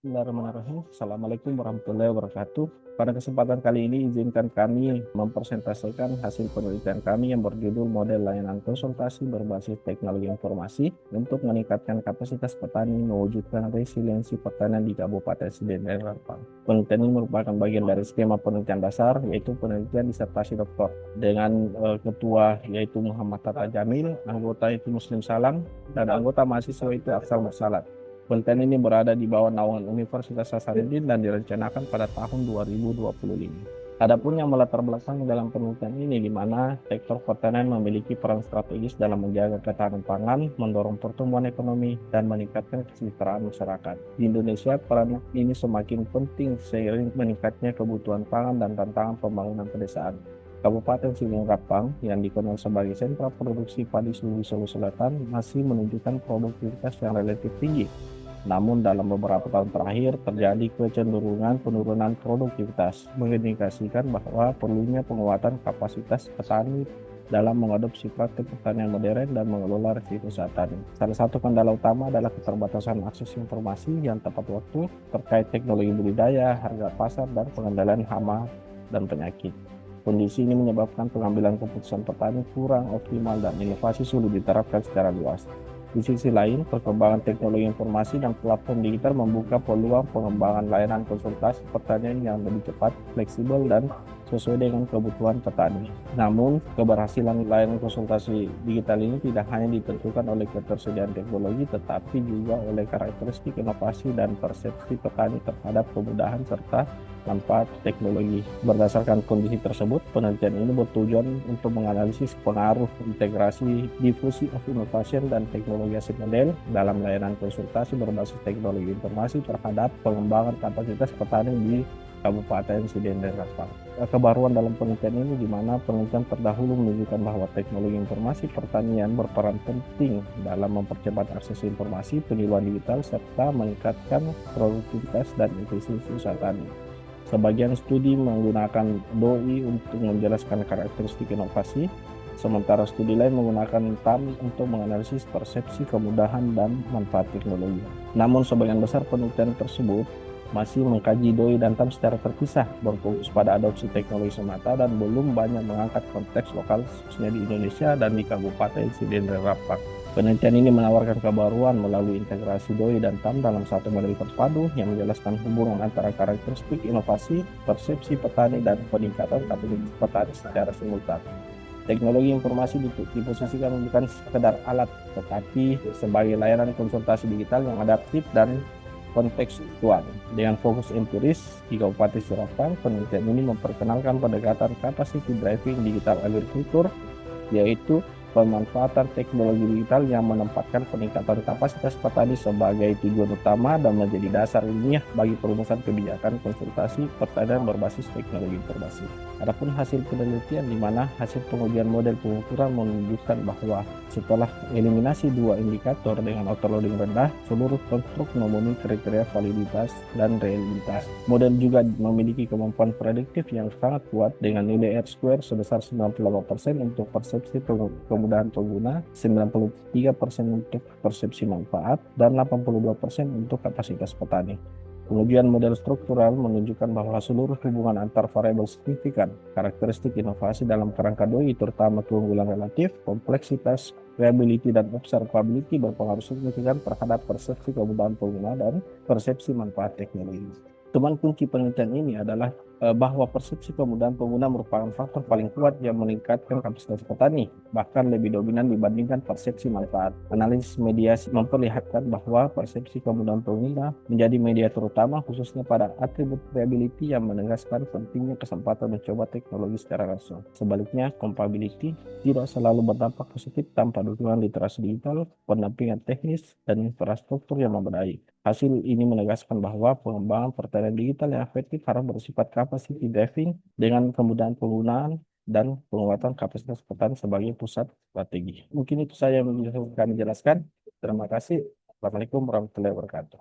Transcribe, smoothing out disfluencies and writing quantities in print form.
Bismillahirrahmanirrahim. Assalamualaikum warahmatullahi wabarakatuh. Pada kesempatan kali ini izinkan kami mempresentasikan hasil penelitian kami yang berjudul Model Layanan Konsultasi Berbasis Teknologi Informasi untuk meningkatkan kapasitas petani mewujudkan resiliensi pertanian di Kabupaten Siden dan Rempang. Penelitian ini merupakan bagian dari skema penelitian dasar, yaitu penelitian disertasi doktor dengan ketua yaitu Muhammad Tata Jamil, anggota itu Muslim Salam, dan anggota mahasiswa itu Aksal Mursalat. Penelitian ini berada di bawah naungan Universitas Hasanuddin dan direncanakan pada tahun 2025. Adapun yang melatar belakangi dalam penelitian ini di mana sektor pertanian memiliki peran strategis dalam menjaga ketahanan pangan, mendorong pertumbuhan ekonomi, dan meningkatkan kesejahteraan masyarakat. Di Indonesia, peran ini semakin penting seiring meningkatnya kebutuhan pangan dan tantangan pembangunan pedesaan. Kabupaten Singapura yang dikenal sebagai sentra produksi padi seluruh Sulawesi Selatan masih menunjukkan produktivitas yang relatif tinggi. Namun dalam beberapa tahun terakhir terjadi kecenderungan penurunan produktivitas, mengindikasikan bahwa perlunya penguatan kapasitas petani dalam mengadopsi praktik pertanian modern dan mengelola risiko saat tani. Salah satu kendala utama adalah keterbatasan akses informasi yang tepat waktu terkait teknologi budidaya, harga pasar, dan pengendalian hama dan penyakit. Kondisi ini menyebabkan pengambilan keputusan petani kurang optimal dan inovasi sulit diterapkan secara luas. Di sisi lain, perkembangan teknologi informasi dan platform digital membuka peluang pengembangan layanan konsultasi pertanian yang lebih cepat, fleksibel, dan sesuai dengan kebutuhan petani. Namun, keberhasilan layanan konsultasi digital ini tidak hanya ditentukan oleh ketersediaan teknologi, tetapi juga oleh karakteristik inovasi dan persepsi petani terhadap kemudahan serta manfaat teknologi. Berdasarkan kondisi tersebut, penelitian ini bertujuan untuk menganalisis pengaruh integrasi diffusion of innovation dan teknologi hasil model dalam layanan konsultasi berbasis teknologi informasi terhadap pengembangan kapasitas petani di Kabupaten Siden dan Rempang. Kebaruan dalam penelitian ini di mana penelitian terdahulu menunjukkan bahwa teknologi informasi pertanian berperan penting dalam mempercepat akses informasi, peniruan digital, serta meningkatkan produktivitas dan efisiensi usaha tani. Sebagian studi menggunakan DOI untuk menjelaskan karakteristik inovasi, sementara studi lain menggunakan TAM untuk menganalisis persepsi kemudahan dan manfaat teknologi. Namun sebagian besar penelitian tersebut masih mengkaji DOI dan TAM secara terpisah, berfokus pada adopsi teknologi semata dan belum banyak mengangkat konteks lokal khususnya di Indonesia dan di Kabupaten Siden dan Rempang. Penelitian ini menawarkan kebaruan melalui integrasi DOI dan TAM dalam satu model terpadu yang menjelaskan hubungan antara karakteristik inovasi, persepsi petani, dan peningkatan kapasitas petani secara simultan. Teknologi informasi diposisikan bukan sekedar alat, tetapi sebagai layanan konsultasi digital yang adaptif dan kontekstual. Dengan fokus empiris di Kabupaten Sirafang, penelitian ini memperkenalkan pendekatan capacity driving digital agriculture, yaitu pemanfaatan teknologi digital yang menempatkan peningkatan kapasitas petani sebagai tujuan utama dan menjadi dasar ilmiah bagi perumusan kebijakan konsultasi pertanian berbasis teknologi informasi. Adapun hasil penelitian di mana hasil pengujian model pengukuran menunjukkan bahwa setelah eliminasi dua indikator dengan overloading rendah, seluruh konstruk memenuhi kriteria validitas dan realitas. Model juga memiliki kemampuan prediktif yang sangat kuat dengan nilai R-square sebesar 98% untuk persepsi kemudahan pengguna, 93% untuk persepsi manfaat, dan 82% untuk kapasitas petani. Pengujian model struktural menunjukkan bahwa seluruh hubungan antar variabel signifikan, karakteristik inovasi dalam kerangka DOI, terutama keunggulan relatif, kompleksitas, reliability, dan observability berpengaruh signifikan terhadap persepsi kemudahan pengguna dan persepsi manfaat teknologi. Teman kunci penelitian ini adalah bahwa persepsi kemudahan pengguna merupakan faktor paling kuat yang meningkatkan kapasitas petani, bahkan lebih dominan dibandingkan persepsi manfaat. Analisis media memperlihatkan bahwa persepsi kemudahan pengguna menjadi media terutama khususnya pada atribut reliability yang menegaskan pentingnya kesempatan mencoba teknologi secara langsung. Sebaliknya, compatibility tidak selalu berdampak positif tanpa dukungan literasi digital, pendampingan teknis, dan infrastruktur yang memadai. Hasil ini menegaskan bahwa pengembangan pertanian digital yang efektif harus bersifat capacity driving dengan kemudahan penggunaan dan penguatan kapasitas petani sebagai pusat strategi. Mungkin itu saya yang bisa kami jelaskan. Terima kasih. Assalamualaikum warahmatullahi wabarakatuh.